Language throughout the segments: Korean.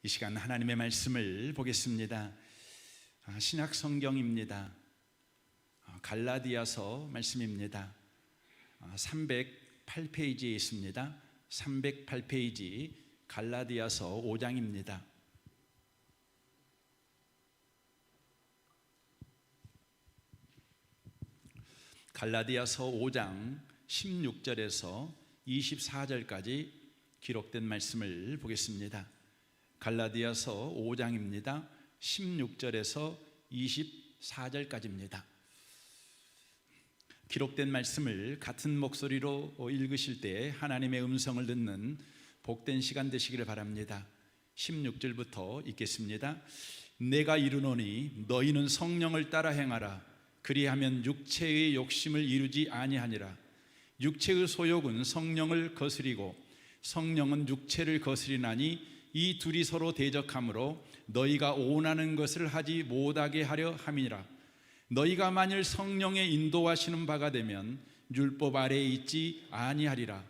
이 시간 하나님의 말씀을 보겠습니다. 신약 성경입니다. 갈라디아서 말씀입니다. 308페이지에 있습니다. 308페이지 갈라디아서 5장입니다. 갈라디아서 5장 16절에서 24절까지 기록된 말씀을 보겠습니다. 갈라디아서 5장입니다. 16절에서 24절까지입니다. 기록된 말씀을 같은 목소리로 읽으실 때 하나님의 음성을 듣는 복된 시간 되시기를 바랍니다. 16절부터 읽겠습니다. 내가 이르노니 너희는 성령을 따라 행하라. 그리하면 육체의 욕심을 이루지 아니하니라. 육체의 소욕은 성령을 거스리고 성령은 육체를 거스리나니 이 둘이 서로 대적하므로 너희가 원하는 것을 하지 못하게 하려 함이니라. 너희가 만일 성령의 인도하시는 바가 되면 율법 아래에 있지 아니하리라.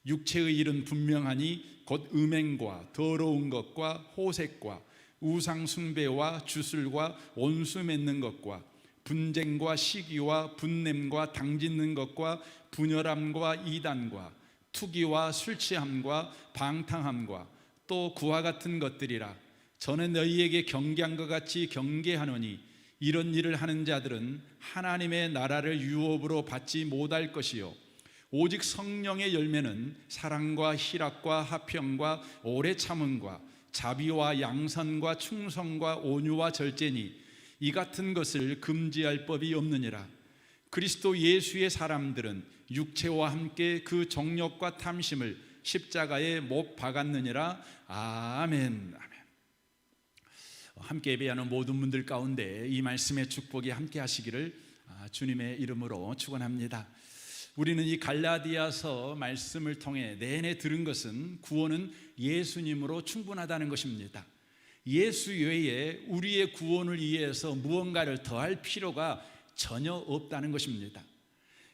육체의 일은 분명하니 곧 음행과 더러운 것과 호색과 우상 숭배와 주술과 원수 맺는 것과 분쟁과 시기와 분냄과 당짓는 것과 분열함과 이단과 투기와 술 취함과 방탕함과 또 그와 같은 것들이라. 전에 너희에게 경계한 것 같이 경계하노니 이런 일을 하는 자들은 하나님의 나라를 유업으로 받지 못할 것이요 오직 성령의 열매는 사랑과 희락과 화평과 오래 참음과 자비와 양선과 충성과 온유와 절제니 이 같은 것을 금지할 법이 없느니라. 그리스도 예수의 사람들은 육체와 함께 그 정욕과 탐심을 십자가에 못 박았느니라. 아멘. 아멘. 함께 예배하는 모든 분들 가운데 이 말씀의 축복이 함께 하시기를 주님의 이름으로 축원합니다. 우리는 이 갈라디아서 말씀을 통해 내내 들은 것은 구원은 예수님으로 충분하다는 것입니다. 예수 외에 우리의 구원을 위해서 무언가를 더할 필요가 전혀 없다는 것입니다.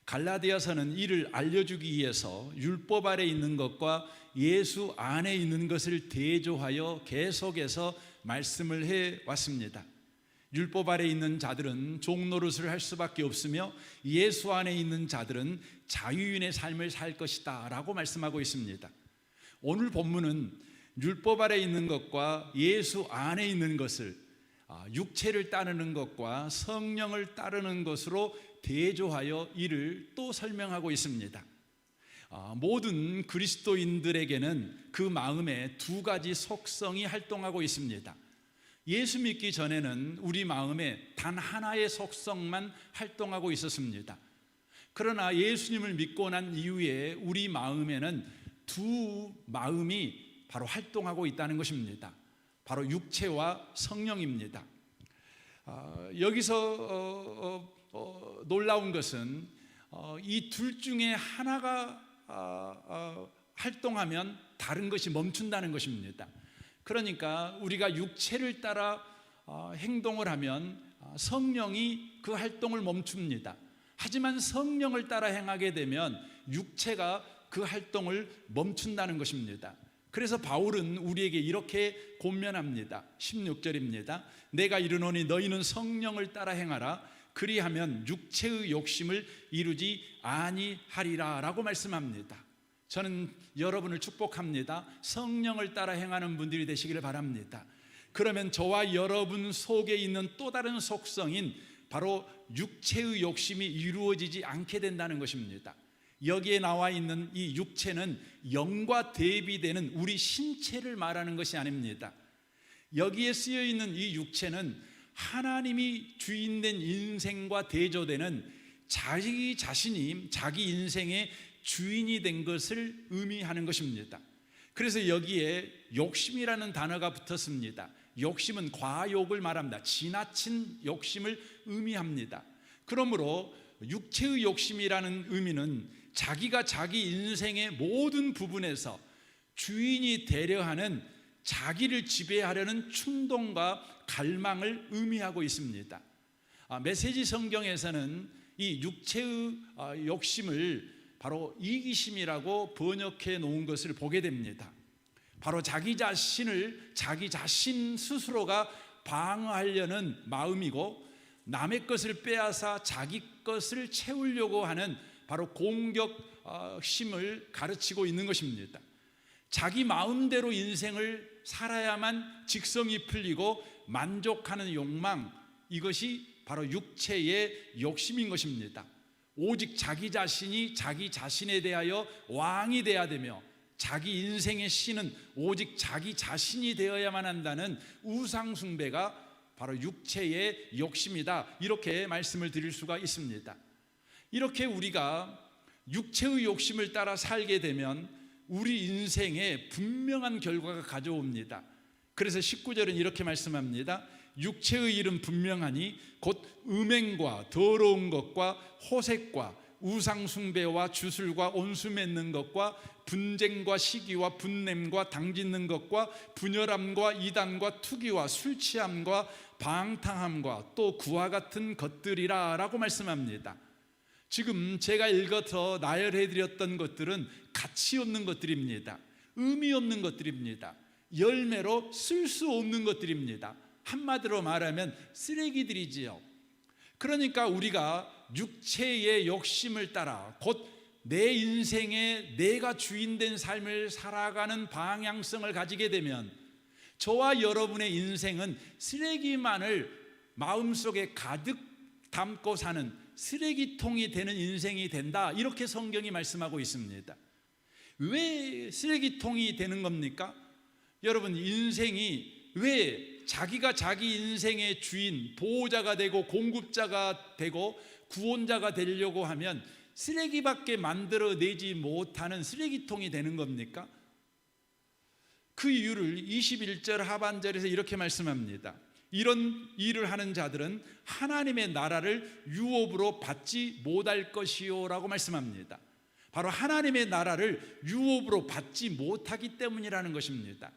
갈라디아서는 이를 알려주기 위해서 율법 아래 있는 것과 예수 안에 있는 것을 대조하여 계속해서 말씀을 해왔습니다. 율법 아래 있는 자들은 종노릇을 할 수밖에 없으며 예수 안에 있는 자들은 자유인의 삶을 살 것이다 라고 말씀하고 있습니다. 오늘 본문은 율법 아래 있는 것과 예수 안에 있는 것을 육체를 따르는 것과 성령을 따르는 것으로 대조하여 이를 또 설명하고 있습니다. 모든 그리스도인들에게는 그 마음에 두 가지 속성이 활동하고 있습니다. 예수 믿기 전에는 우리 마음에 단 하나의 속성만 활동하고 있었습니다. 그러나 예수님을 믿고 난 이후에 우리 마음에는 두 마음이 바로 활동하고 있다는 것입니다. 바로 육체와 성령입니다. 여기서 놀라운 것은 이 둘 중에 하나가 활동하면 다른 것이 멈춘다는 것입니다. 그러니까 우리가 육체를 따라 행동을 하면 성령이 그 활동을 멈춥니다. 하지만 성령을 따라 행하게 되면 육체가 그 활동을 멈춘다는 것입니다. 그래서 바울은 우리에게 이렇게 권면합니다. 16절입니다. 내가 이르노니 너희는 성령을 따라 행하라. 그리하면 육체의 욕심을 이루지 아니하리라 라고 말씀합니다. 저는 여러분을 축복합니다. 성령을 따라 행하는 분들이 되시기를 바랍니다. 그러면 저와 여러분 속에 있는 또 다른 속성인 바로 육체의 욕심이 이루어지지 않게 된다는 것입니다. 여기에 나와 있는 이 육체는 영과 대비되는 우리 신체를 말하는 것이 아닙니다. 여기에 쓰여 있는 이 육체는 하나님이 주인된 인생과 대조되는 자기 자신이 자기 인생의 주인이 된 것을 의미하는 것입니다. 그래서 여기에 욕심이라는 단어가 붙었습니다. 욕심은 과욕을 말합니다. 지나친 욕심을 의미합니다. 그러므로 육체의 욕심이라는 의미는 자기가 자기 인생의 모든 부분에서 주인이 되려 하는 자기를 지배하려는 충동과 갈망을 의미하고 있습니다. 메시지 성경에서는 이 육체의 욕심을 바로 이기심이라고 번역해 놓은 것을 보게 됩니다. 바로 자기 자신 스스로가 방어하려는 마음이고, 남의 것을 빼앗아 자기 것을 채우려고 하는 바로 공격심을 가르치고 있는 것입니다. 자기 마음대로 인생을 살아야만 직성이 풀리고 만족하는 욕망, 이것이 바로 육체의 욕심인 것입니다. 오직 자기 자신이 자기 자신에 대하여 왕이 되어야 되며, 자기 인생의 신은 오직 자기 자신이 되어야만 한다는 우상 숭배가 바로 육체의 욕심이다, 이렇게 말씀을 드릴 수가 있습니다. 이렇게 우리가 육체의 욕심을 따라 살게 되면 우리 인생에 분명한 결과가 가져옵니다. 그래서 19절은 이렇게 말씀합니다. 육체의 일은 분명하니 곧 음행과 더러운 것과 호색과 우상 숭배와 주술과 온수 맺는 것과 분쟁과 시기와 분냄과 당짓는 것과 분열함과 이단과 투기와 술 취함과 방탕함과 또 그와 같은 것들이라 라고 말씀합니다. 지금 제가 읽어서 나열해 드렸던 것들은 가치 없는 것들입니다. 의미 없는 것들입니다. 열매로 쓸 수 없는 것들입니다. 한마디로 말하면 쓰레기들이지요. 그러니까 우리가 육체의 욕심을 따라 곧 내 인생에 내가 주인된 삶을 살아가는 방향성을 가지게 되면 저와 여러분의 인생은 쓰레기만을 마음속에 가득 담고 사는 쓰레기통이 되는 인생이 된다, 이렇게 성경이 말씀하고 있습니다. 왜 쓰레기통이 되는 겁니까? 여러분, 인생이 왜 자기가 자기 인생의 주인, 보호자가 되고 공급자가 되고 구원자가 되려고 하면 쓰레기밖에 만들어내지 못하는 쓰레기통이 되는 겁니까? 그 이유를 21절 하반절에서 이렇게 말씀합니다. 이런 일을 하는 자들은 하나님의 나라를 유업으로 받지 못할 것이요 라고 말씀합니다. 바로 하나님의 나라를 유업으로 받지 못하기 때문이라는 것입니다.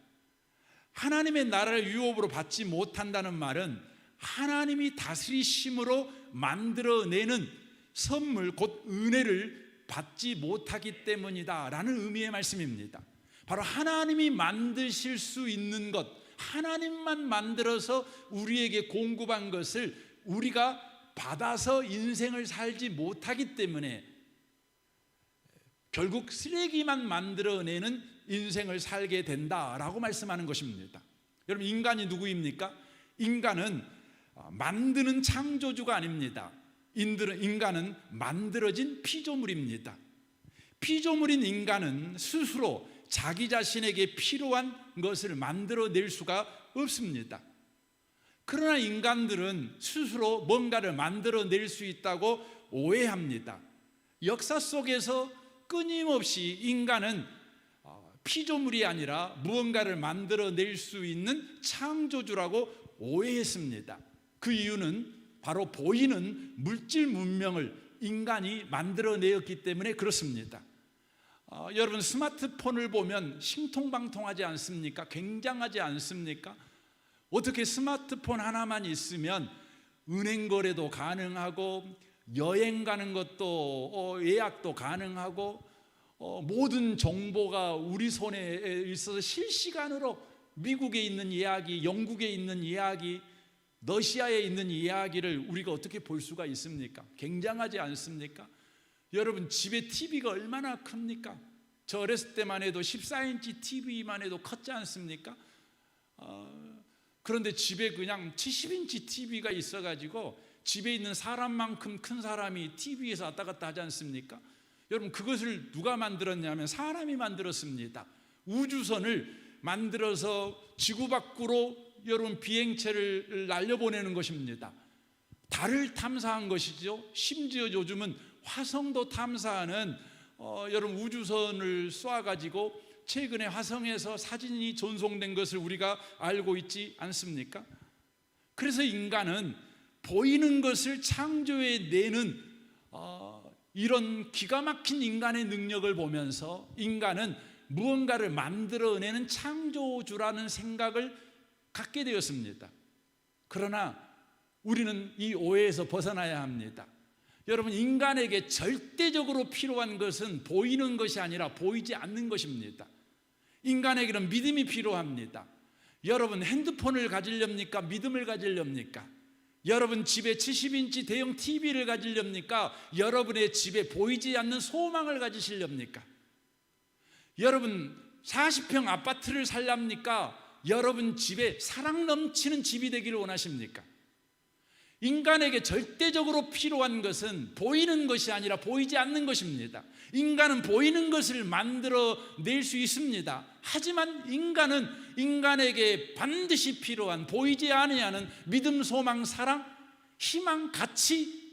하나님의 나라를 유업으로 받지 못한다는 말은 하나님이 다스리심으로 만들어내는 선물, 곧 은혜를 받지 못하기 때문이다 라는 의미의 말씀입니다. 바로 하나님이 만드실 수 있는 것, 하나님만 만들어서 우리에게 공급한 것을 우리가 받아서 인생을 살지 못하기 때문에 결국 쓰레기만 만들어내는 인생을 살게 된다라고 말씀하는 것입니다. 여러분, 인간이 누구입니까? 인간은 만드는 창조주가 아닙니다. 인간은 만들어진 피조물입니다. 피조물인 인간은 스스로 자기 자신에게 필요한 것을 만들어낼 수가 없습니다. 그러나 인간들은 스스로 뭔가를 만들어낼 수 있다고 오해합니다. 역사 속에서 끊임없이 인간은 피조물이 아니라 무언가를 만들어낼 수 있는 창조주라고 오해했습니다. 그 이유는 바로 보이는 물질 문명을 인간이 만들어내었기 때문에 그렇습니다. 여러분, 스마트폰을 보면 신통방통하지 않습니까? 굉장하지 않습니까? 어떻게 스마트폰 하나만 있으면 은행 거래도 가능하고 여행 가는 것도 예약도 가능하고 모든 정보가 우리 손에 있어서 실시간으로 미국에 있는 이야기, 영국에 있는 이야기, 러시아에 있는 이야기를 우리가 어떻게 볼 수가 있습니까? 굉장하지 않습니까? 여러분, 집에 TV가 얼마나 큽니까? 저 어렸을 때만 해도 14인치 TV만 해도 컸지 않습니까? 그런데 집에 그냥 70인치 TV가 있어가지고 집에 있는 사람만큼 큰 사람이 TV에서 왔다 갔다 하지 않습니까? 여러분, 그것을 누가 만들었냐면 사람이 만들었습니다. 우주선을 만들어서 지구 밖으로 여러분 비행체를 날려보내는 것입니다. 달을 탐사한 것이죠. 심지어 요즘은 화성도 탐사하는 여러분 우주선을 쏴가지고 최근에 화성에서 사진이 전송된 것을 우리가 알고 있지 않습니까? 그래서 인간은 보이는 것을 창조해내는 이런 기가 막힌 인간의 능력을 보면서 인간은 무언가를 만들어내는 창조주라는 생각을 갖게 되었습니다. 그러나 우리는 이 오해에서 벗어나야 합니다. 여러분, 인간에게 절대적으로 필요한 것은 보이는 것이 아니라 보이지 않는 것입니다. 인간에게는 믿음이 필요합니다. 여러분 핸드폰을 가지렵니까? 믿음을 가지렵니까? 여러분 집에 70인치 대형 TV를 가지렵니까? 여러분의 집에 보이지 않는 소망을 가지시렵니까? 여러분 40평 아파트를 살랍니까? 여러분 집에 사랑 넘치는 집이 되기를 원하십니까? 인간에게 절대적으로 필요한 것은 보이는 것이 아니라 보이지 않는 것입니다. 인간은 보이는 것을 만들어낼 수 있습니다. 하지만 인간은 인간에게 반드시 필요한 보이지 아니하는 믿음, 소망, 사랑, 희망, 가치,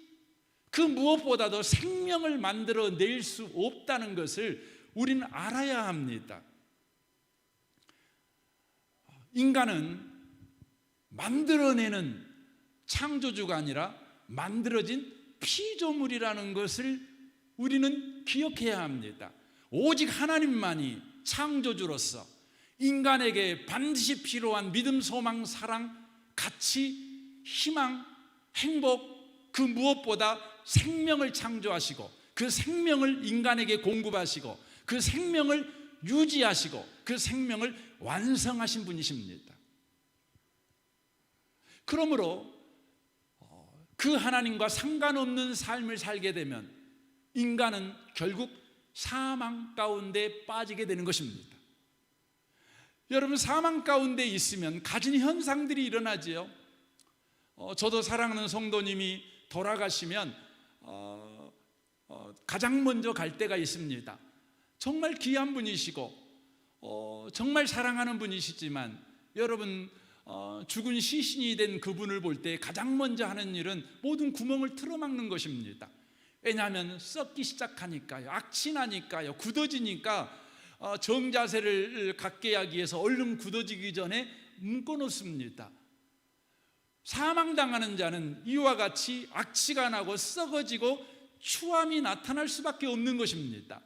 그 무엇보다도 생명을 만들어낼 수 없다는 것을 우리는 알아야 합니다. 인간은 만들어내는 창조주가 아니라 만들어진 피조물이라는 것을 우리는 기억해야 합니다. 오직 하나님만이 창조주로서 인간에게 반드시 필요한 믿음, 소망, 사랑, 가치, 희망, 행복, 그 무엇보다 생명을 창조하시고 그 생명을 인간에게 공급하시고 그 생명을 유지하시고 그 생명을 완성하신 분이십니다. 그러므로 그 하나님과 상관없는 삶을 살게 되면 인간은 결국 사망 가운데 빠지게 되는 것입니다. 여러분 사망 가운데 있으면 가진 현상들이 일어나지요. 저도 사랑하는 성도님이 돌아가시면 가장 먼저 갈 때가 있습니다. 정말 귀한 분이시고 정말 사랑하는 분이시지만 여러분 죽은 시신이 된 그분을 볼 때 가장 먼저 하는 일은 모든 구멍을 틀어막는 것입니다. 왜냐하면 썩기 시작하니까요, 악취나니까요, 굳어지니까 정자세를 갖게 하기 위해서 얼른 굳어지기 전에 묶어놓습니다. 사망당하는 자는 이와 같이 악취가 나고 썩어지고 추함이 나타날 수밖에 없는 것입니다.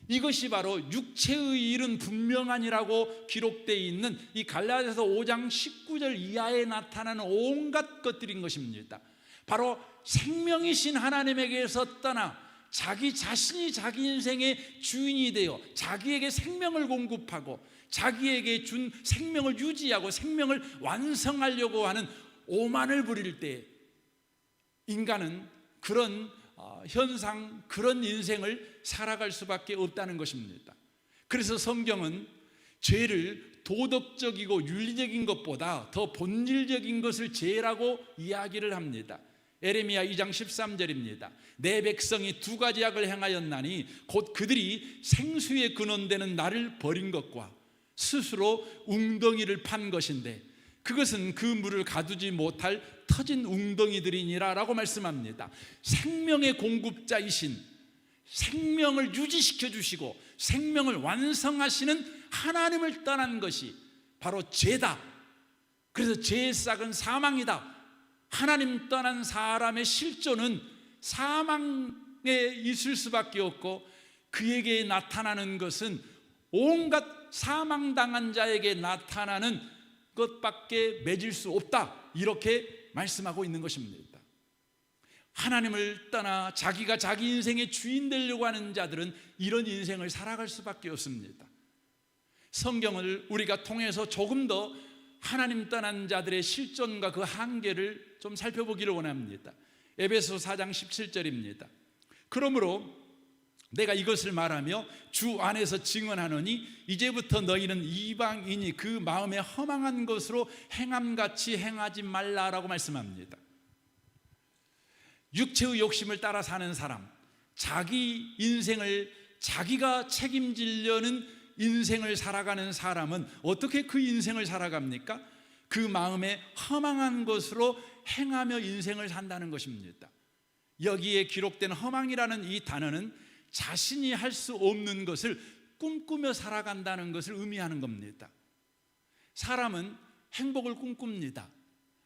이것이 바로 육체의 일은 분명하니라고 기록되어 있는 이 갈라디아서 5장 19절 이하에 나타나는 온갖 것들인 것입니다. 바로 생명이신 하나님에게서 떠나 자기 자신이 자기 인생의 주인이 되어 자기에게 생명을 공급하고 자기에게 준 생명을 유지하고 생명을 완성하려고 하는 오만을 부릴 때 인간은 그런 현상, 그런 인생을 살아갈 수밖에 없다는 것입니다. 그래서 성경은 죄를 도덕적이고 윤리적인 것보다 더 본질적인 것을 죄라고 이야기를 합니다. 에레미야 2장 13절입니다. 내 백성이 두 가지 악을 행하였나니 곧 그들이 생수의 근원되는 나를 버린 것과 스스로 웅덩이를 판 것인데 그것은 그 물을 가두지 못할 터진 웅덩이들이니라 라고 말씀합니다. 생명의 공급자이신, 생명을 유지시켜 주시고 생명을 완성하시는 하나님을 떠난 것이 바로 죄다. 그래서 죄의 싹은 사망이다. 하나님 떠난 사람의 실존은 사망에 있을 수밖에 없고 그에게 나타나는 것은 온갖 사망당한 자에게 나타나는 것밖에 맺을 수 없다, 이렇게 말씀하고 있는 것입니다. 하나님을 떠나 자기가 자기 인생의 주인 되려고 하는 자들은 이런 인생을 살아갈 수밖에 없습니다. 성경을 우리가 통해서 조금 더 하나님 떠난 자들의 실존과 그 한계를 좀 살펴보기를 원합니다. 에베소서 4장 17절입니다. 그러므로 내가 이것을 말하며 주 안에서 증언하노니 이제부터 너희는 이방인이 그 마음에 허망한 것으로 행함같이 행하지 말라라고 말씀합니다. 육체의 욕심을 따라 사는 사람, 자기 인생을 자기가 책임지려는 인생을 살아가는 사람은 어떻게 그 인생을 살아갑니까? 그 마음에 허망한 것으로 행하며 인생을 산다는 것입니다. 여기에 기록된 허망이라는 이 단어는 자신이 할 수 없는 것을 꿈꾸며 살아간다는 것을 의미하는 겁니다. 사람은 행복을 꿈꿉니다.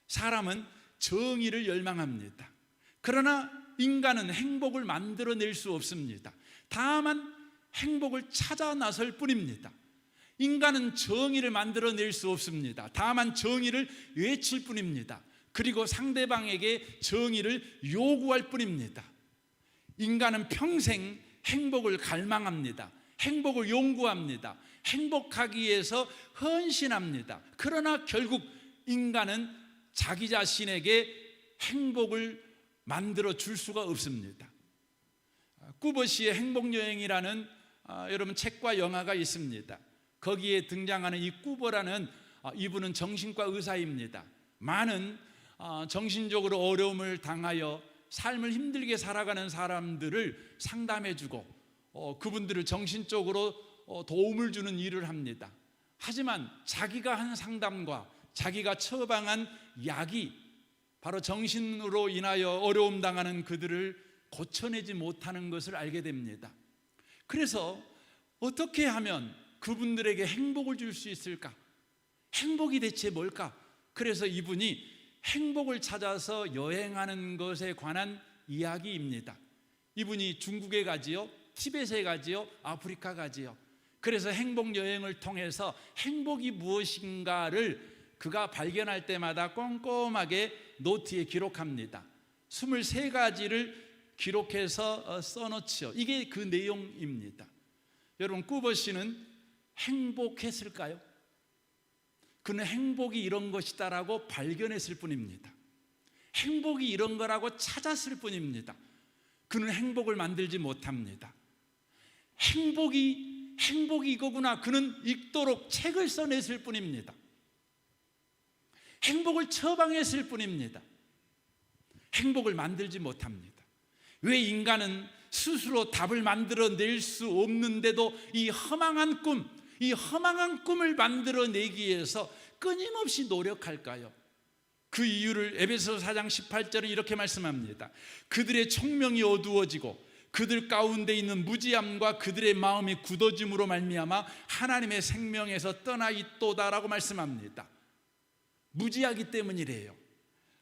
사람은 정의를 열망합니다. 그러나 인간은 행복을 만들어낼 수 없습니다. 다만 행복을 찾아 나설 뿐입니다. 인간은 정의를 만들어낼 수 없습니다. 다만 정의를 외칠 뿐입니다. 그리고 상대방에게 정의를 요구할 뿐입니다. 인간은 평생 행복을 갈망합니다. 행복을 연구합니다. 행복하기 위해서 헌신합니다. 그러나 결국 인간은 자기 자신에게 행복을 만들어 줄 수가 없습니다. 꾸버시의 행복여행이라는 여러분 책과 영화가 있습니다. 거기에 등장하는 이 꾸버라는 이분은 정신과 의사입니다. 많은 정신적으로 어려움을 당하여 삶을 힘들게 살아가는 사람들을 상담해주고 그분들을 정신적으로 도움을 주는 일을 합니다. 하지만 자기가 한 상담과 자기가 처방한 약이 바로 정신으로 인하여 어려움 당하는 그들을 고쳐내지 못하는 것을 알게 됩니다. 그래서 어떻게 하면 그분들에게 행복을 줄 수 있을까? 행복이 대체 뭘까? 그래서 이분이 행복을 찾아서 여행하는 것에 관한 이야기입니다. 이분이 중국에 가지요, 티벳에 가지요, 아프리카 가지요. 그래서 행복 여행을 통해서 행복이 무엇인가를 그가 발견할 때마다 꼼꼼하게 노트에 기록합니다. 23가지를 기록해서 써놓죠. 이게 그 내용입니다. 여러분, 꾸버시는 행복했을까요? 그는 행복이 이런 것이다라고 발견했을 뿐입니다. 행복이 이런 거라고 찾았을 뿐입니다. 그는 행복을 만들지 못합니다. 행복이 이거구나. 그는 읽도록 책을 써냈을 뿐입니다. 행복을 처방했을 뿐입니다. 행복을 만들지 못합니다. 왜 인간은 스스로 답을 만들어낼 수 없는데도 이 허망한 꿈을 만들어내기 위해서 끊임없이 노력할까요? 그 이유를 에베소서 4장 18절은 이렇게 말씀합니다. 그들의 총명이 어두워지고 그들 가운데 있는 무지함과 그들의 마음이 굳어짐으로 말미암아 하나님의 생명에서 떠나 있도다라고 말씀합니다. 무지하기 때문이래요.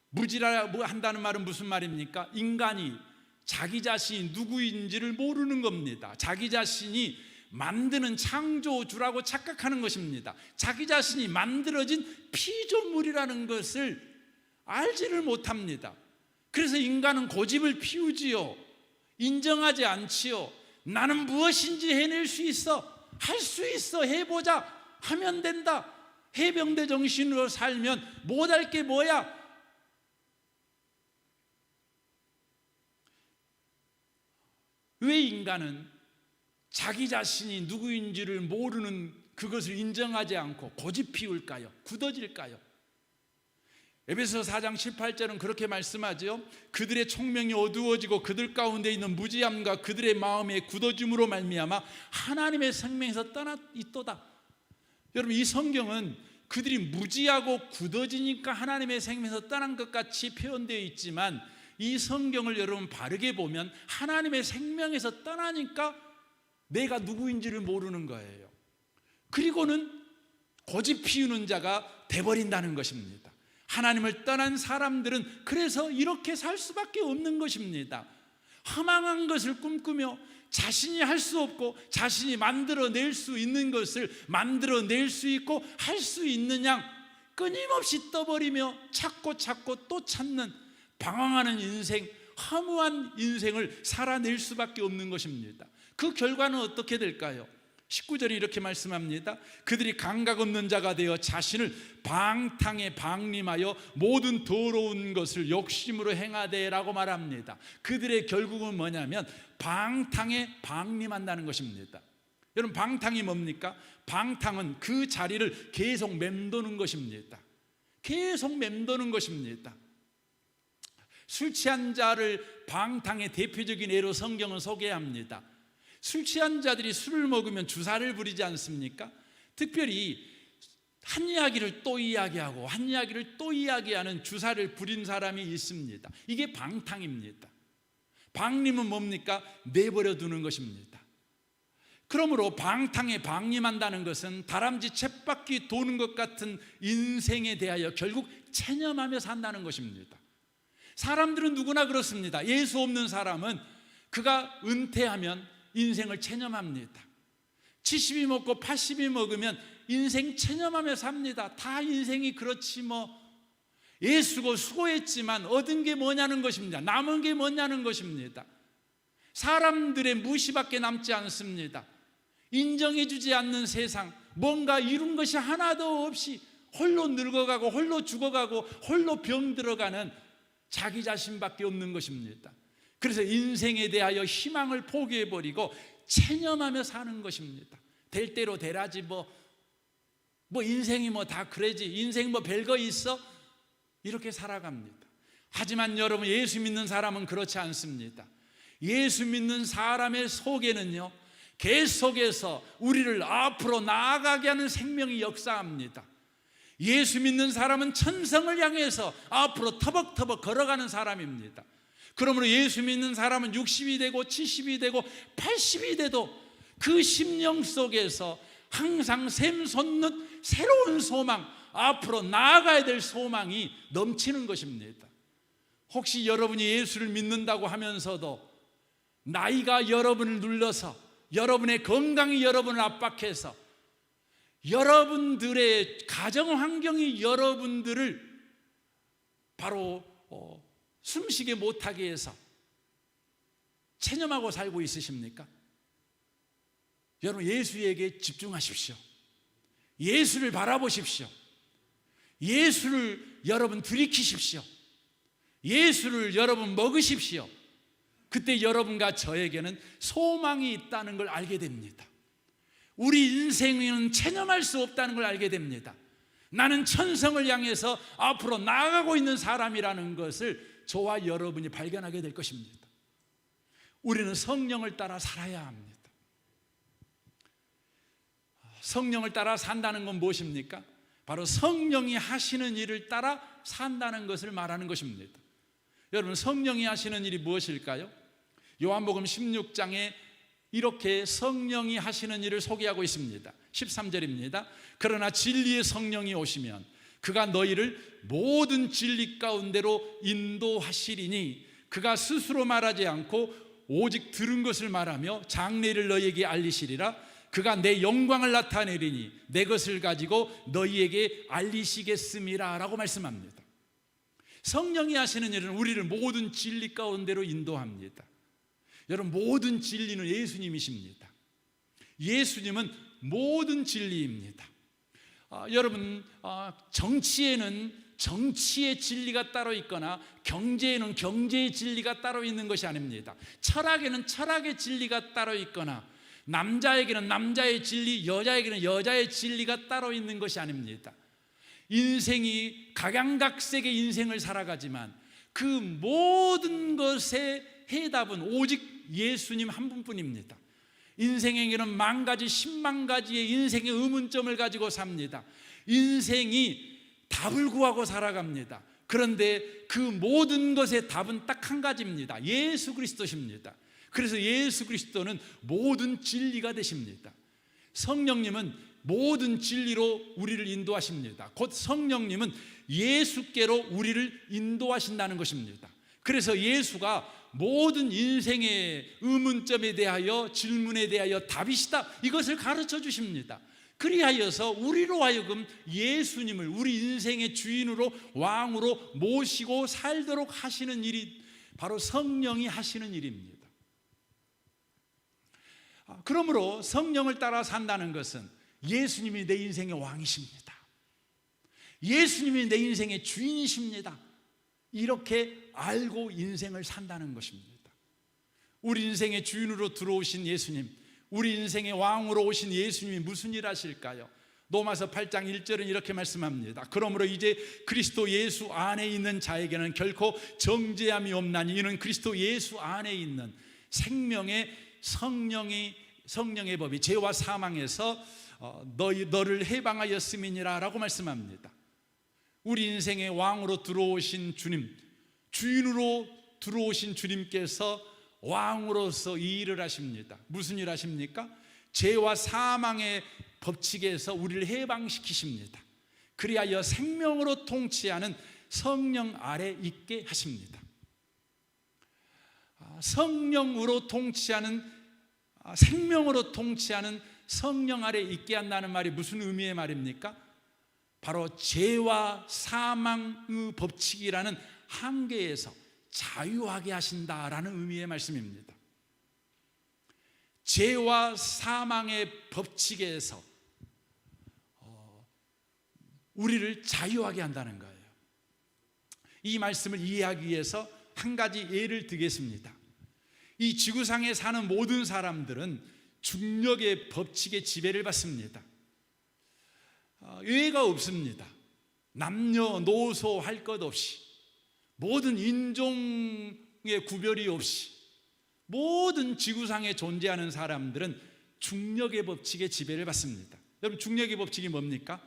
무지라고 한다는 말은 무슨 말입니까? 인간이 자기 자신이 누구인지를 모르는 겁니다. 자기 자신이 만드는 창조주라고 착각하는 것입니다. 자기 자신이 만들어진 피조물이라는 것을 알지를 못합니다. 그래서 인간은 고집을 피우지요. 인정하지 않지요. 나는 무엇인지 해낼 수 있어. 할 수 있어. 해보자. 하면 된다. 해병대 정신으로 살면 못할 게 뭐야? 왜 인간은 자기 자신이 누구인지를 모르는 그것을 인정하지 않고 고집 피울까요? 굳어질까요? 에베소서 4장 18절은 그렇게 말씀하죠. 그들의 총명이 어두워지고 그들 가운데 있는 무지함과 그들의 마음의 굳어짐으로 말미암아 하나님의 생명에서 떠나 있도다. 여러분, 이 성경은 그들이 무지하고 굳어지니까 하나님의 생명에서 떠난 것 같이 표현되어 있지만 이 성경을 여러분 바르게 보면 하나님의 생명에서 떠나니까 내가 누구인지를 모르는 거예요. 그리고는 고집 피우는 자가 돼버린다는 것입니다. 하나님을 떠난 사람들은 그래서 이렇게 살 수밖에 없는 것입니다. 허망한 것을 꿈꾸며 자신이 할 수 없고 자신이 만들어낼 수 있는 것을 만들어낼 수 있고 할 수 있는 양 끊임없이 떠버리며 찾고 또 찾는 방황하는 인생, 허무한 인생을 살아낼 수밖에 없는 것입니다. 그 결과는 어떻게 될까요? 19절이 이렇게 말씀합니다. 그들이 감각 없는 자가 되어 자신을 방탕에 방림하여 모든 더러운 것을 욕심으로 행하되라고 말합니다. 그들의 결국은 뭐냐면 방탕에 방림한다는 것입니다. 여러분, 방탕이 뭡니까? 방탕은 그 자리를 계속 맴도는 것입니다. 계속 맴도는 것입니다. 술 취한 자를 방탕의 대표적인 예로 성경은 소개합니다. 술 취한 자들이 술을 먹으면 주사를 부리지 않습니까? 특별히 한 이야기를 또 이야기하고 한 이야기를 또 이야기하는 주사를 부린 사람이 있습니다. 이게 방탕입니다. 방림은 뭡니까? 내버려 두는 것입니다. 그러므로 방탕에 방림한다는 것은 다람쥐 쳇바퀴 도는 것 같은 인생에 대하여 결국 체념하며 산다는 것입니다. 사람들은 누구나 그렇습니다. 예수 없는 사람은 그가 은퇴하면 인생을 체념합니다. 70이 먹고 80이 먹으면 인생 체념하며 삽니다. 다 인생이 그렇지 뭐. 예수고 수고했지만 얻은 게 뭐냐는 것입니다. 남은 게 뭐냐는 것입니다. 사람들의 무시밖에 남지 않습니다. 인정해주지 않는 세상, 뭔가 이룬 것이 하나도 없이 홀로 늙어가고 홀로 죽어가고 홀로 병들어가는 자기 자신밖에 없는 것입니다. 그래서 인생에 대하여 희망을 포기해버리고 체념하며 사는 것입니다. 될 대로 되라지, 뭐 인생이 뭐 다 그래지, 인생 뭐 별거 있어, 이렇게 살아갑니다. 하지만 여러분, 예수 믿는 사람은 그렇지 않습니다. 예수 믿는 사람의 속에는요, 계속해서 우리를 앞으로 나아가게 하는 생명이 역사합니다. 예수 믿는 사람은 천성을 향해서 앞으로 터벅터벅 걸어가는 사람입니다. 그러므로 예수 믿는 사람은 60이 되고 70이 되고 80이 돼도 그 심령 속에서 항상 샘솟는 새로운 소망, 앞으로 나아가야 될 소망이 넘치는 것입니다. 혹시 여러분이 예수를 믿는다고 하면서도 나이가 여러분을 눌러서, 여러분의 건강이 여러분을 압박해서, 여러분들의 가정 환경이 여러분들을 바로 숨쉬게 못하게 해서 체념하고 살고 있으십니까? 여러분, 예수에게 집중하십시오. 예수를 바라보십시오. 예수를 여러분 들이키십시오. 예수를 여러분 먹으십시오. 그때 여러분과 저에게는 소망이 있다는 걸 알게 됩니다. 우리 인생은 체념할 수 없다는 걸 알게 됩니다. 나는 천성을 향해서 앞으로 나아가고 있는 사람이라는 것을 저와 여러분이 발견하게 될 것입니다. 우리는 성령을 따라 살아야 합니다. 성령을 따라 산다는 건 무엇입니까? 바로 성령이 하시는 일을 따라 산다는 것을 말하는 것입니다. 여러분, 성령이 하시는 일이 무엇일까요? 요한복음 16장에 이렇게 성령이 하시는 일을 소개하고 있습니다. 13절입니다. 그러나 진리의 성령이 오시면 그가 너희를 모든 진리 가운데로 인도하시리니 그가 스스로 말하지 않고 오직 들은 것을 말하며 장래를 너희에게 알리시리라. 그가 내 영광을 나타내리니 내 것을 가지고 너희에게 알리시겠음이라 라고 말씀합니다. 성령이 하시는 일은 우리를 모든 진리 가운데로 인도합니다. 여러분, 모든 진리는 예수님이십니다. 예수님은 모든 진리입니다. 여러분, 정치에는 정치의 진리가 따로 있거나 경제에는 경제의 진리가 따로 있는 것이 아닙니다. 철학에는 철학의 진리가 따로 있거나 남자에게는 남자의 진리, 여자에게는 여자의 진리가 따로 있는 것이 아닙니다. 인생이 각양각색의 인생을 살아가지만 그 모든 것의 해답은 오직 예수님 한 분뿐입니다. 인생에게는 만 가지, 10만 가지의 인생의 의문점을 가지고 삽니다. 인생이 답을 구하고 살아갑니다. 그런데 그 모든 것의 답은 딱 한 가지입니다. 예수 그리스도십니다. 그래서 예수 그리스도는 모든 진리가 되십니다. 성령님은 모든 진리로 우리를 인도하십니다. 곧 성령님은 예수께로 우리를 인도하신다는 것입니다. 그래서 예수가 모든 인생의 의문점에 대하여, 질문에 대하여 답이시다, 이것을 가르쳐 주십니다. 그리하여서 우리로 하여금 예수님을 우리 인생의 주인으로, 왕으로 모시고 살도록 하시는 일이 바로 성령이 하시는 일입니다. 그러므로 성령을 따라 산다는 것은 예수님이 내 인생의 왕이십니다. 예수님이 내 인생의 주인이십니다. 이렇게 알고 인생을 산다는 것입니다. 우리 인생의 주인으로 들어오신 예수님, 우리 인생의 왕으로 오신 예수님이 무슨 일 하실까요? 로마서 8장 1절은 이렇게 말씀합니다. 그러므로 이제 그리스도 예수 안에 있는 자에게는 결코 정죄함이 없나니 이는 그리스도 예수 안에 있는 생명의 성령의 법이 죄와 사망에서 너를 해방하였음이니라 라고 말씀합니다. 우리 인생의 왕으로 들어오신 주님, 주인으로 들어오신 주님께서 왕으로서 이 일을 하십니다. 무슨 일 하십니까? 죄와 사망의 법칙에서 우리를 해방시키십니다. 그리하여 생명으로 통치하는 성령 아래 있게 하십니다. 성령으로 통치하는, 생명으로 통치하는 성령 아래 있게 한다는 말이 무슨 의미의 말입니까? 바로 죄와 사망의 법칙이라는 한계에서 자유하게 하신다라는 의미의 말씀입니다. 죄와 사망의 법칙에서 우리를 자유하게 한다는 거예요. 이 말씀을 이해하기 위해서 한 가지 예를 들겠습니다. 이 지구상에 사는 모든 사람들은 중력의 법칙에 지배를 받습니다. 예외가 없습니다. 남녀노소 할 것 없이, 모든 인종의 구별이 없이 모든 지구상에 존재하는 사람들은 중력의 법칙에 지배를 받습니다. 여러분, 중력의 법칙이 뭡니까?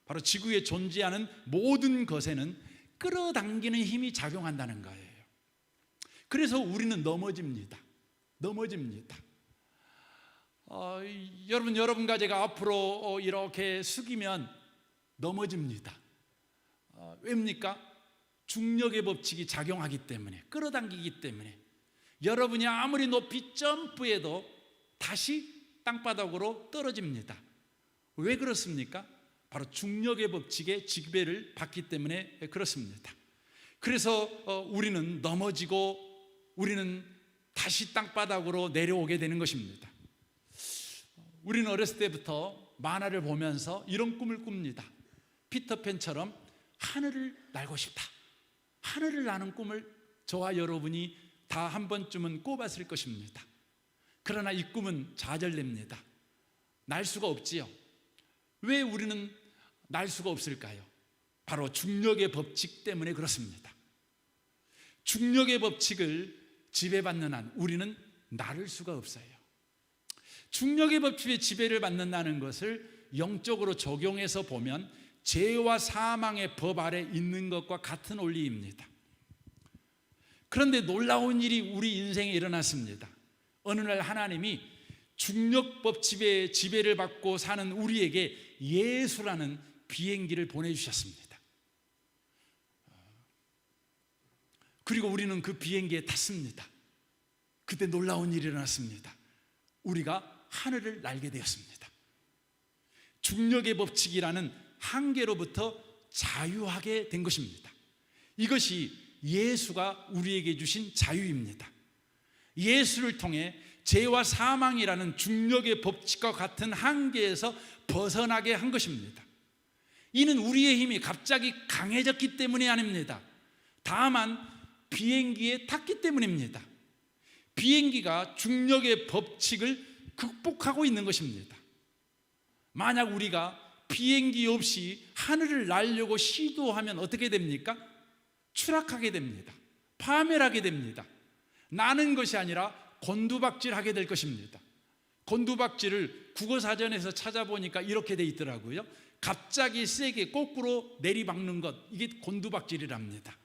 바로 지구에 존재하는 모든 것에는 끌어당기는 힘이 작용한다는 거예요. 그래서 우리는 넘어집니다. 여러분과 제가 앞으로 이렇게 숙이면 넘어집니다. 왜입니까? 중력의 법칙이 작용하기 때문에, 끌어당기기 때문에. 여러분이 아무리 높이 점프해도 다시 땅바닥으로 떨어집니다. 왜 그렇습니까? 바로 중력의 법칙에 지배를 받기 때문에 그렇습니다. 그래서 우리는 넘어지고 우리는 다시 땅바닥으로 내려오게 되는 것입니다. 우리는 어렸을 때부터 만화를 보면서 이런 꿈을 꿉니다. 피터팬처럼 하늘을 날고 싶다. 하늘을 나는 꿈을 저와 여러분이 다 한 번쯤은 꿔봤을 것입니다. 그러나 이 꿈은 좌절됩니다. 날 수가 없지요. 왜 우리는 날 수가 없을까요? 바로 중력의 법칙 때문에 그렇습니다. 중력의 법칙을 지배받는 한 우리는 나를 수가 없어요. 중력의 법칙에 지배를 받는다는 것을 영적으로 적용해서 보면 죄와 사망의 법 아래 있는 것과 같은 원리입니다. 그런데 놀라운 일이 우리 인생에 일어났습니다. 어느 날 하나님이 중력 법칙의 지배를 받고 사는 우리에게 예수라는 비행기를 보내주셨습니다. 그리고 우리는 그 비행기에 탔습니다. 그때 놀라운 일이 일어났습니다. 우리가 하늘을 날게 되었습니다. 중력의 법칙이라는 한계로부터 자유하게 된 것입니다. 이것이 예수가 우리에게 주신 자유입니다. 예수를 통해 죄와 사망이라는 중력의 법칙과 같은 한계에서 벗어나게 한 것입니다. 이는 우리의 힘이 갑자기 강해졌기 때문이 아닙니다. 다만 비행기에 탔기 때문입니다. 비행기가 중력의 법칙을 극복하고 있는 것입니다. 만약 우리가 비행기 없이 하늘을 날려고 시도하면 어떻게 됩니까? 추락하게 됩니다. 파멸하게 됩니다. 나는 것이 아니라 곤두박질하게 될 것입니다. 곤두박질을 국어사전에서 찾아보니까 이렇게 돼 있더라고요. 갑자기 세게 거꾸로 내리박는 것, 이게 곤두박질이랍니다.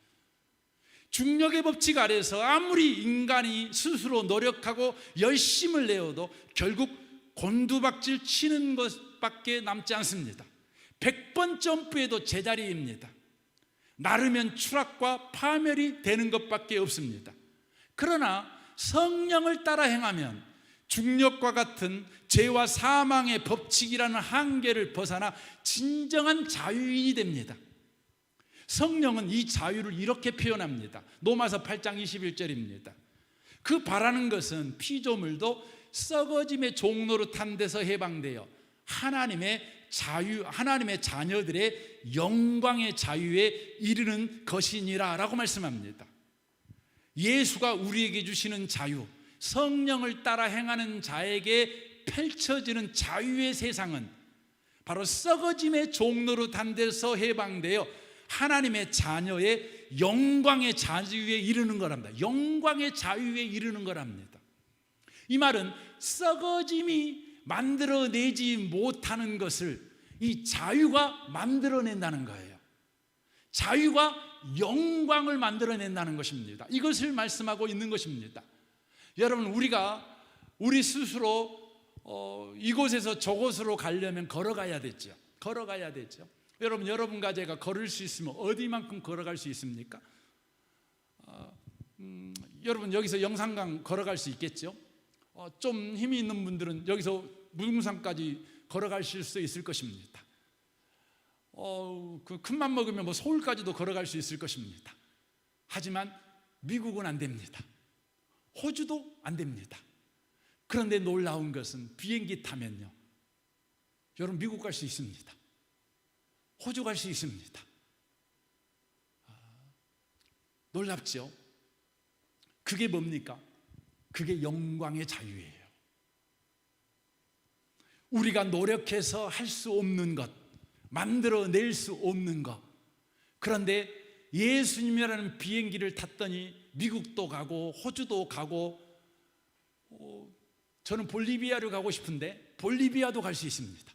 중력의 법칙 아래서 아무리 인간이 스스로 노력하고 열심을 내어도 결국 곤두박질 치는 것밖에 남지 않습니다. 100번 점프해도 제자리입니다. 나르면 추락과 파멸이 되는 것밖에 없습니다. 그러나 성령을 따라 행하면 중력과 같은 죄와 사망의 법칙이라는 한계를 벗어나 진정한 자유인이 됩니다. 성령은 이 자유를 이렇게 표현합니다. 로마서 8장 21절입니다. 그 바라는 것은 피조물도 썩어짐의 종로로 탄 데서 해방되어 하나님의 자녀들의 영광의 자유에 이르는 것이니라 라고 말씀합니다. 예수가 우리에게 주시는 자유, 성령을 따라 행하는 자에게 펼쳐지는 자유의 세상은 바로 썩어짐의 종로로 탄 데서 해방되어 하나님의 자녀의 영광의 자유에 이르는 거랍니다. 영광의 자유에 이르는 거랍니다. 이 말은 썩어짐이 만들어내지 못하는 것을 이 자유가 만들어낸다는 거예요. 자유가 영광을 만들어낸다는 것입니다. 이것을 말씀하고 있는 것입니다. 여러분, 우리 스스로 이곳에서 저곳으로 가려면 걸어가야 되죠. 여러분, 여러분과 제가 걸을 수 있으면 어디만큼 걸어갈 수 있습니까? 여러분, 여기서 영산강 걸어갈 수 있겠죠? 좀 힘이 있는 분들은 여기서 무등산까지 걸어가실 수 있을 것입니다. 그 큰맘 먹으면 서울까지도 걸어갈 수 있을 것입니다. 하지만 미국은 안 됩니다. 호주도 안 됩니다. 그런데 놀라운 것은 비행기 타면요, 여러분 미국 갈 수 있습니다. 호주 갈 수 있습니다. 놀랍죠? 그게 뭡니까? 그게 영광의 자유예요. 우리가 노력해서 할 수 없는 것, 만들어낼 수 없는 것. 그런데 예수님이라는 비행기를 탔더니 미국도 가고 호주도 가고, 저는 볼리비아를 가고 싶은데 볼리비아도 갈 수 있습니다.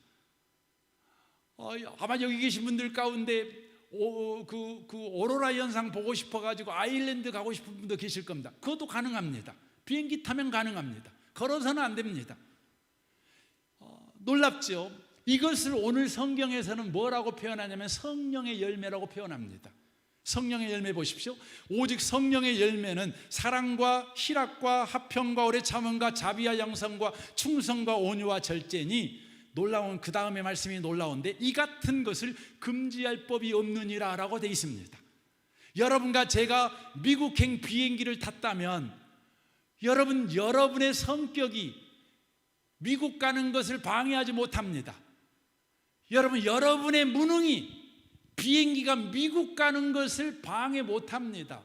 아마 여기 계신 분들 가운데 그 오로라 현상 보고 싶어가지고 아일랜드 가고 싶은 분도 계실 겁니다. 그것도 가능합니다. 비행기 타면 가능합니다. 걸어서는 안 됩니다. 놀랍죠? 이것을 오늘 성경에서는 뭐라고 표현하냐면 성령의 열매라고 표현합니다. 성령의 열매 보십시오. 오직 성령의 열매는 사랑과 희락과 화평과 오래 참음과 자비와 양선과 충성과 온유와 절제니, 놀라운 그 다음에 말씀이 놀라운데, 이 같은 것을 금지할 법이 없느니라 라고 되어 있습니다. 여러분과 제가 미국행 비행기를 탔다면 여러분의 성격이 미국 가는 것을 방해하지 못합니다. 여러분의 무능이 비행기가 미국 가는 것을 방해 못합니다.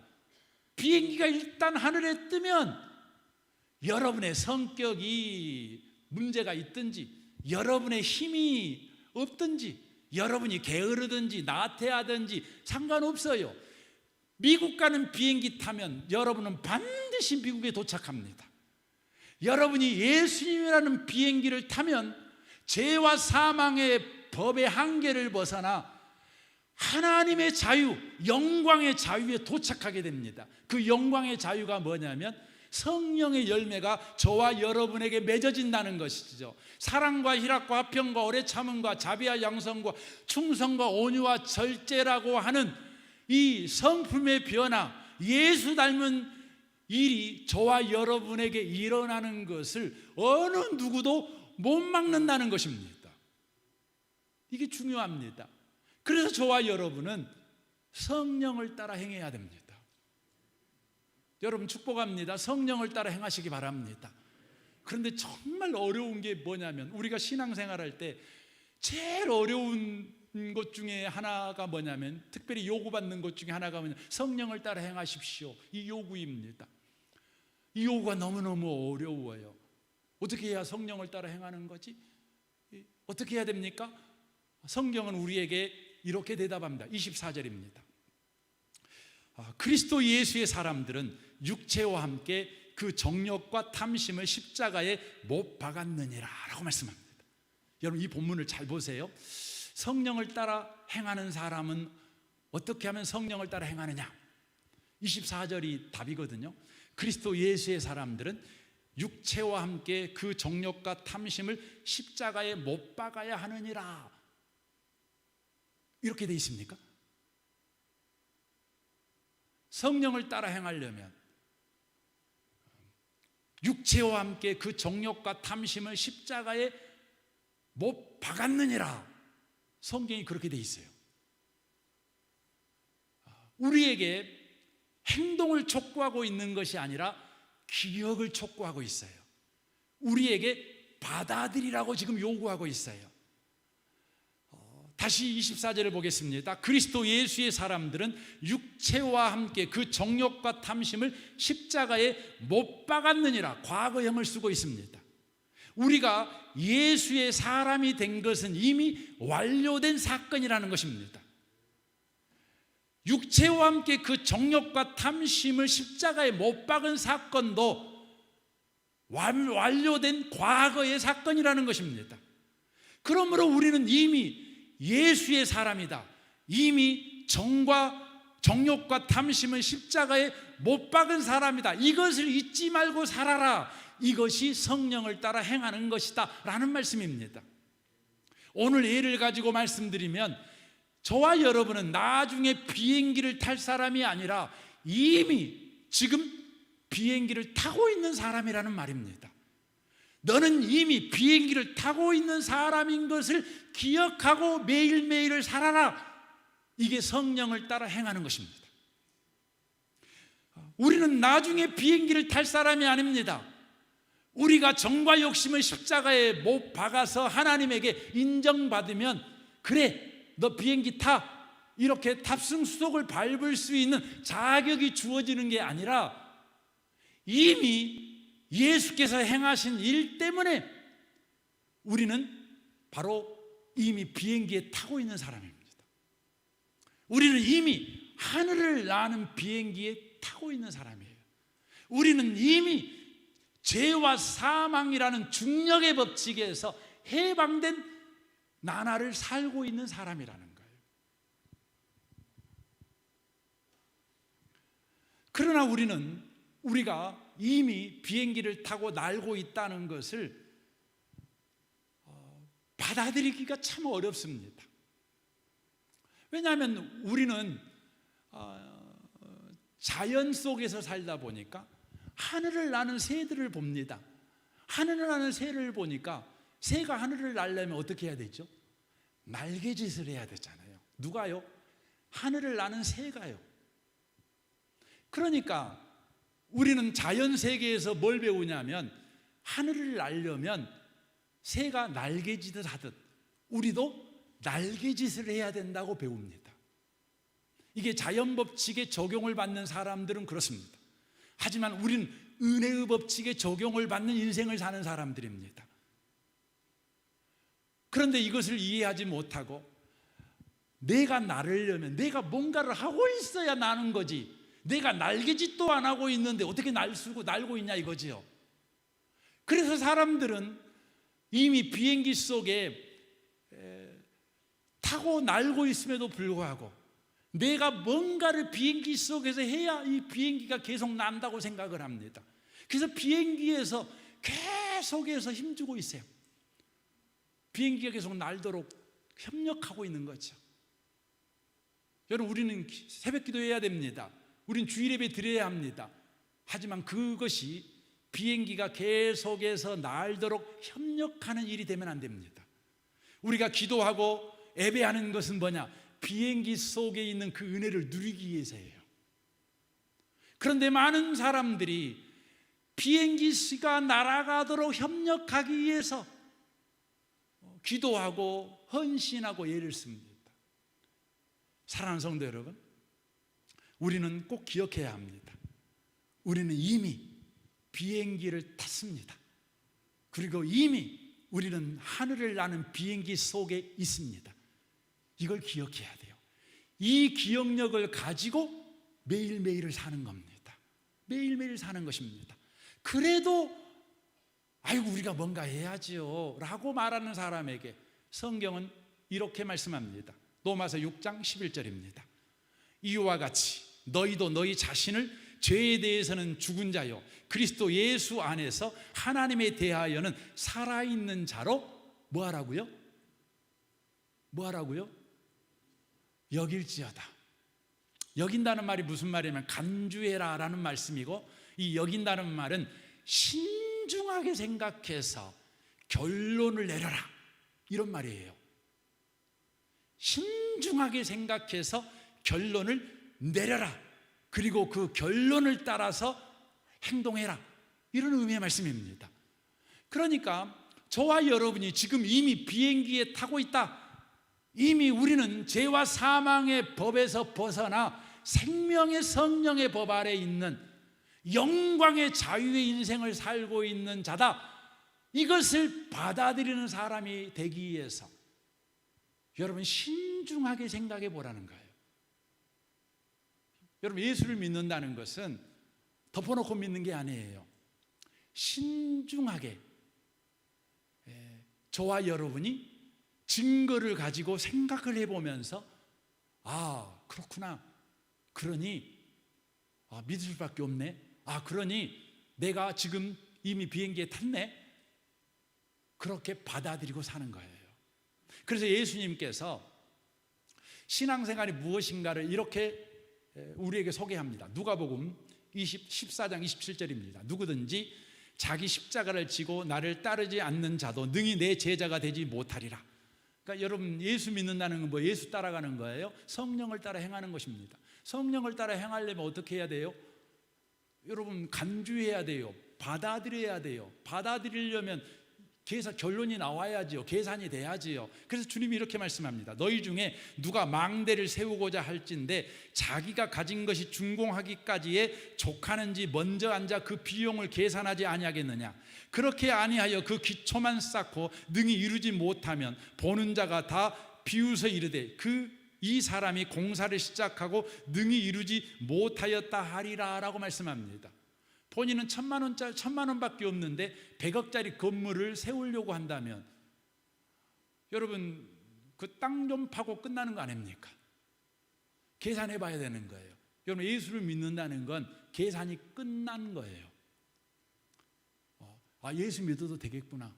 비행기가 일단 하늘에 뜨면 여러분의 성격이 문제가 있든지, 여러분의 힘이 없든지, 여러분이 게으르든지 나태하든지 상관없어요. 미국 가는 비행기 타면 여러분은 반드시 미국에 도착합니다. 여러분이 예수님이라는 비행기를 타면 죄와 사망의 법의 한계를 벗어나 하나님의 자유, 영광의 자유에 도착하게 됩니다. 그 영광의 자유가 뭐냐면 성령의 열매가 저와 여러분에게 맺어진다는 것이죠. 사랑과 희락과 화평과 오래 참음과 자비와 양선과 충성과 온유와 절제라고 하는 이 성품의 변화, 예수 닮은 일이 저와 여러분에게 일어나는 것을 어느 누구도 못 막는다는 것입니다. 이게 중요합니다. 그래서 저와 여러분은 성령을 따라 행해야 됩니다. 여러분 축복합니다. 성령을 따라 행하시기 바랍니다. 그런데 정말 어려운 게 뭐냐면, 우리가 신앙생활할 때 제일 어려운 것 중에 하나가 뭐냐면, 특별히 요구받는 것 중에 하나가 뭐냐면 성령을 따라 행하십시오, 이 요구입니다. 이 요구가 너무너무 어려워요. 어떻게 해야 성령을 따라 행하는 거지? 어떻게 해야 됩니까? 성경은 우리에게 이렇게 대답합니다. 24절입니다. 그리스도 예수의 사람들은 육체와 함께 그 정욕과 탐심을 십자가에 못 박았느니라 라고 말씀합니다. 여러분 이 본문을 잘 보세요. 성령을 따라 행하는 사람은 어떻게 하면 성령을 따라 행하느냐? 24절이 답이거든요. 그리스도 예수의 사람들은 육체와 함께 그 정욕과 탐심을 십자가에 못 박아야 하느니라. 이렇게 돼 있습니까? 성령을 따라 행하려면 육체와 함께 그 정욕과 탐심을 십자가에 못 박았느니라. 성경이 그렇게 돼 있어요. 우리에게 행동을 촉구하고 있는 것이 아니라 기억을 촉구하고 있어요. 우리에게 받아들이라고 지금 요구하고 있어요. 다시 24절을 보겠습니다. 그리스도 예수의 사람들은 육체와 함께 그 정욕과 탐심을 십자가에 못 박았느니라. 과거형을 쓰고 있습니다. 우리가 예수의 사람이 된 것은 이미 완료된 사건이라는 것입니다. 육체와 함께 그 정욕과 탐심을 십자가에 못 박은 사건도 완료된 과거의 사건이라는 것입니다. 그러므로 우리는 이미 예수의 사람이다. 이미 정욕과 탐심을 십자가에 못 박은 사람이다. 이것을 잊지 말고 살아라. 이것이 성령을 따라 행하는 것이다 라는 말씀입니다. 오늘 예를 가지고 말씀드리면, 저와 여러분은 나중에 비행기를 탈 사람이 아니라 이미 지금 비행기를 타고 있는 사람이라는 말입니다. 너는 이미 비행기를 타고 있는 사람인 것을 기억하고 매일매일을 살아라. 이게 성령을 따라 행하는 것입니다. 우리는 나중에 비행기를 탈 사람이 아닙니다. 우리가 정과 욕심을 십자가에 못 박아서 하나님에게 인정받으면 그래 너 비행기 타 이렇게 탑승 수속을 밟을 수 있는 자격이 주어지는 게 아니라 이미 예수께서 행하신 일 때문에 우리는 바로 이미 비행기에 타고 있는 사람입니다. 우리는 이미 하늘을 나는 비행기에 타고 있는 사람이에요. 우리는 이미 죄와 사망이라는 중력의 법칙에서 해방된 나날을 살고 있는 사람이라는 거예요. 그러나 우리가 이미 비행기를 타고 날고 있다는 것을 받아들이기가 참 어렵습니다. 왜냐하면 우리는 자연 속에서 살다 보니까 하늘을 나는 새들을 봅니다. 하늘을 나는 새를 보니까 새가 하늘을 날려면 어떻게 해야 되죠? 날개짓을 해야 되잖아요. 누가요? 하늘을 나는 새가요. 그러니까 우리는 자연 세계에서 뭘 배우냐면 하늘을 날려면 새가 날개짓을 하듯 우리도 날개짓을 해야 된다고 배웁니다. 이게 자연 법칙에 적용을 받는 사람들은 그렇습니다. 하지만 우리는 은혜의 법칙에 적용을 받는 인생을 사는 사람들입니다. 그런데 이것을 이해하지 못하고 내가 나르려면 내가 뭔가를 하고 있어야 나는 거지, 내가 날개짓도 안 하고 있는데 어떻게 날고 있냐 이거지요. 그래서 사람들은 이미 비행기 속에 타고 날고 있음에도 불구하고 내가 뭔가를 비행기 속에서 해야 이 비행기가 계속 난다고 생각을 합니다. 그래서 비행기에서 계속해서 힘주고 있어요. 비행기가 계속 날도록 협력하고 있는 거죠. 여러분, 우리는 새벽 기도해야 됩니다. 우리는 주일 예배 드려야 합니다. 하지만 그것이 비행기가 계속해서 날도록 협력하는 일이 되면 안 됩니다. 우리가 기도하고 예배하는 것은 뭐냐? 비행기 속에 있는 그 은혜를 누리기 위해서예요. 그런데 많은 사람들이 비행기가 날아가도록 협력하기 위해서 기도하고 헌신하고 예를 씁니다. 사랑하는 성도 여러분, 우리는 꼭 기억해야 합니다. 우리는 이미 비행기를 탔습니다. 그리고 이미 우리는 하늘을 나는 비행기 속에 있습니다. 이걸 기억해야 돼요. 이 기억력을 가지고 매일매일을 사는 겁니다. 매일매일 사는 것입니다. 그래도 아이고 우리가 뭔가 해야지요 라고 말하는 사람에게 성경은 이렇게 말씀합니다. 로마서 6장 11절입니다. 이와 같이 너희도 너희 자신을 죄에 대해서는 죽은 자요 그리스도 예수 안에서 하나님에 대하여는 살아있는 자로 뭐하라고요? 여길지어다. 여긴다는 말이 무슨 말이냐면 간주해라 라는 말씀이고, 이 여긴다는 말은 신중하게 생각해서 결론을 내려라 이런 말이에요. 신중하게 생각해서 결론을 내려라, 그리고 그 결론을 따라서 행동해라, 이런 의미의 말씀입니다. 그러니까 저와 여러분이 지금 이미 비행기에 타고 있다. 이미 우리는 죄와 사망의 법에서 벗어나 생명의 성령의 법 아래 있는 영광의 자유의 인생을 살고 있는 자다. 이것을 받아들이는 사람이 되기 위해서 여러분 신중하게 생각해 보라는 거예요. 여러분, 예수를 믿는다는 것은 덮어놓고 믿는 게 아니에요. 신중하게 저와 여러분이 증거를 가지고 생각을 해보면서 그렇구나, 그러니 믿을 수밖에 없네, 그러니 내가 지금 이미 비행기에 탔네, 그렇게 받아들이고 사는 거예요. 그래서 예수님께서 신앙생활이 무엇인가를 이렇게 우리에게 소개합니다. 누가복음 14장 27절입니다. 누구든지 자기 십자가를 지고 나를 따르지 않는 자도 능히 내 제자가 되지 못하리라. 그러니까 여러분, 예수 믿는다는 건 뭐 예수 따라가는 거예요? 성령을 따라 행하는 것입니다. 성령을 따라 행하려면 어떻게 해야 돼요? 여러분, 간주해야 돼요. 받아들여야 돼요. 받아들이려면 결론이 나와야지요. 계산이 돼야지요. 그래서 주님이 이렇게 말씀합니다. 너희 중에 누가 망대를 세우고자 할진대 자기가 가진 것이 준공하기까지에 족하는지 먼저 앉아 그 비용을 계산하지 아니하겠느냐. 그렇게 아니하여 그 기초만 쌓고 능히 이루지 못하면 보는 자가 다 비웃어 이르되 이 사람이 공사를 시작하고 능히 이루지 못하였다 하리라 라고 말씀합니다. 본인은 1,000만 원밖에 없는데 100억짜리 건물을 세우려고 한다면 여러분 그 땅 좀 파고 끝나는 거 아닙니까? 계산해 봐야 되는 거예요. 여러분 예수를 믿는다는 건 계산이 끝난 거예요. 예수 믿어도 되겠구나.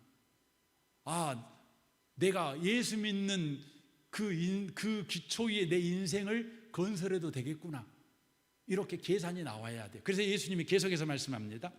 내가 예수 믿는 그 기초 위에 내 인생을 건설해도 되겠구나. 이렇게 계산이 나와야 돼요. 그래서 예수님이 계속해서 말씀합니다.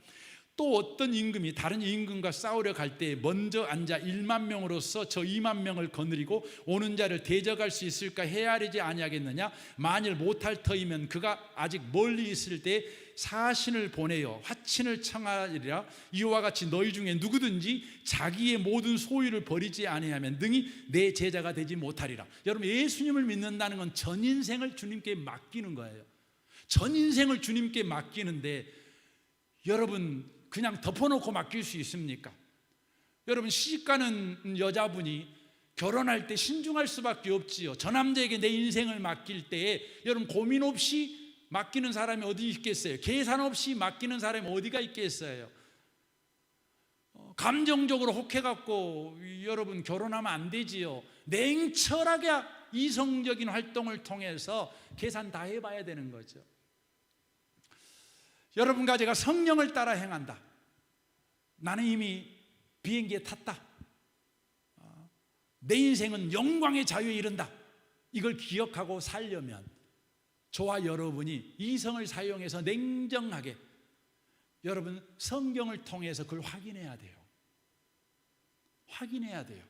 또 어떤 임금이 다른 임금과 싸우려 갈 때 먼저 앉아 1만 명으로서 저 2만 명을 거느리고 오는 자를 대적할 수 있을까 헤아리지 아니하겠느냐. 만일 못할 터이면 그가 아직 멀리 있을 때 사신을 보내어 화친을 청하리라. 이와 같이 너희 중에 누구든지 자기의 모든 소유를 버리지 아니하면 능히 내 제자가 되지 못하리라. 여러분 예수님을 믿는다는 건 전 인생을 주님께 맡기는 거예요. 전 인생을 주님께 맡기는데 여러분 그냥 덮어놓고 맡길 수 있습니까? 여러분 시집가는 여자분이 결혼할 때 신중할 수밖에 없지요. 저 남자에게 내 인생을 맡길 때에 여러분 고민 없이 맡기는 사람이 어디 있겠어요? 계산 없이 맡기는 사람이 어디가 있겠어요? 감정적으로 혹해갖고 여러분 결혼하면 안 되지요. 냉철하게 이성적인 활동을 통해서 계산 다 해봐야 되는 거죠. 여러분과 제가 성령을 따라 행한다. 나는 이미 비행기에 탔다. 내 인생은 영광의 자유에 이른다. 이걸 기억하고 살려면 저와 여러분이 이성을 사용해서 냉정하게 여러분 성경을 통해서 그걸 확인해야 돼요. 확인해야 돼요.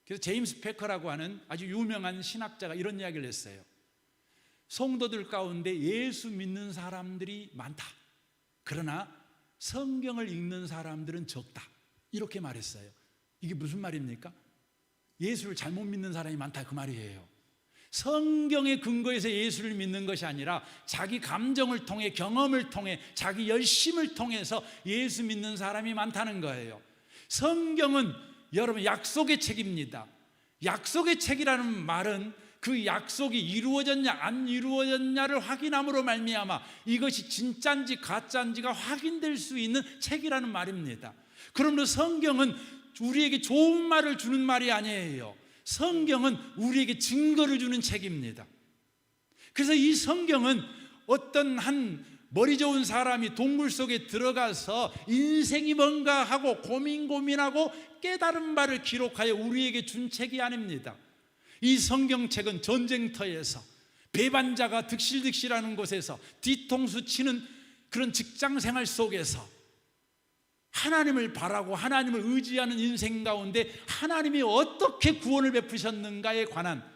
그래서 제임스 패커라고 하는 아주 유명한 신학자가 이런 이야기를 했어요. 성도들 가운데 예수 믿는 사람들이 많다. 그러나 성경을 읽는 사람들은 적다. 이렇게 말했어요. 이게 무슨 말입니까? 예수를 잘못 믿는 사람이 많다 그 말이에요. 성경의 근거에서 예수를 믿는 것이 아니라 자기 감정을 통해 경험을 통해 자기 열심을 통해서 예수 믿는 사람이 많다는 거예요. 성경은 여러분 약속의 책입니다. 약속의 책이라는 말은 그 약속이 이루어졌냐 안 이루어졌냐를 확인함으로 말미암아 이것이 진짜인지 가짜인지가 확인될 수 있는 책이라는 말입니다. 그러므로 성경은 우리에게 좋은 말을 주는 말이 아니에요. 성경은 우리에게 증거를 주는 책입니다. 그래서 이 성경은 어떤 한 머리 좋은 사람이 동굴 속에 들어가서 인생이 뭔가 하고 고민하고 깨달은 바를 기록하여 우리에게 준 책이 아닙니다. 이 성경책은 전쟁터에서 배반자가 득실득실하는 곳에서 뒤통수 치는 그런 직장생활 속에서 하나님을 바라고 하나님을 의지하는 인생 가운데 하나님이 어떻게 구원을 베푸셨는가에 관한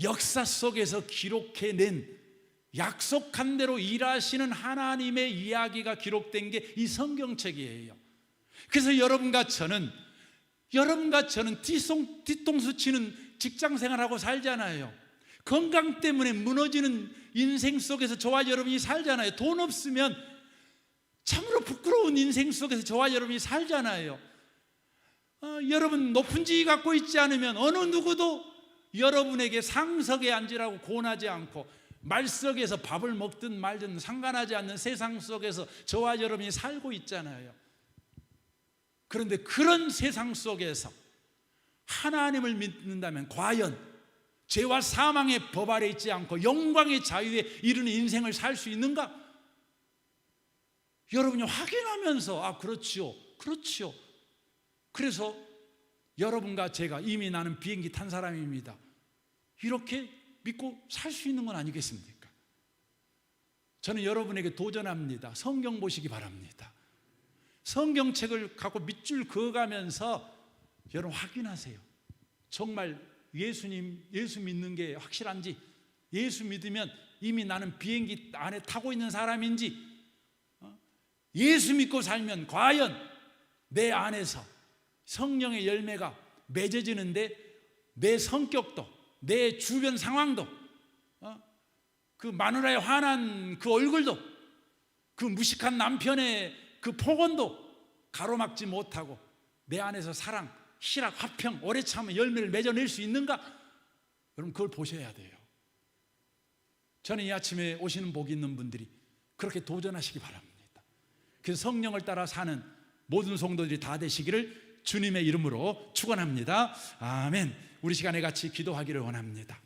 역사 속에서 기록해낸 약속한 대로 일하시는 하나님의 이야기가 기록된 게 이 성경책이에요. 그래서 여러분과 저는 뒤통수 치는 직장생활하고 살잖아요. 건강 때문에 무너지는 인생 속에서 저와 여러분이 살잖아요. 돈 없으면 참으로 부끄러운 인생 속에서 저와 여러분이 살잖아요. 여러분 높은 지위 갖고 있지 않으면 어느 누구도 여러분에게 상석에 앉으라고 권하지 않고 말석에서 밥을 먹든 말든 상관하지 않는 세상 속에서 저와 여러분이 살고 있잖아요. 그런데 그런 세상 속에서 하나님을 믿는다면 과연 죄와 사망의 법 아래 있지 않고 영광의 자유에 이르는 인생을 살 수 있는가? 여러분이 확인하면서 그렇지요. 그래서 여러분과 제가 이미 나는 비행기 탄 사람입니다. 이렇게 믿고 살 수 있는 건 아니겠습니까? 저는 여러분에게 도전합니다. 성경 보시기 바랍니다. 성경책을 갖고 밑줄 그어가면서 여러분 확인하세요. 정말 예수 믿는 게 확실한지, 예수 믿으면 이미 나는 비행기 안에 타고 있는 사람인지, 예수 믿고 살면 과연 내 안에서 성령의 열매가 맺어지는데 내 성격도, 내 주변 상황도, 그 마누라의 화난 그 얼굴도, 그 무식한 남편의 그 폭언도 가로막지 못하고 내 안에서 사랑, 희락, 화평, 오래 참은 열매를 맺어낼 수 있는가? 여러분, 그걸 보셔야 돼요. 저는 이 아침에 오시는 복이 있는 분들이 그렇게 도전하시기 바랍니다. 그래서 성령을 따라 사는 모든 성도들이 다 되시기를 주님의 이름으로 축원합니다. 아멘. 우리 시간에 같이 기도하기를 원합니다.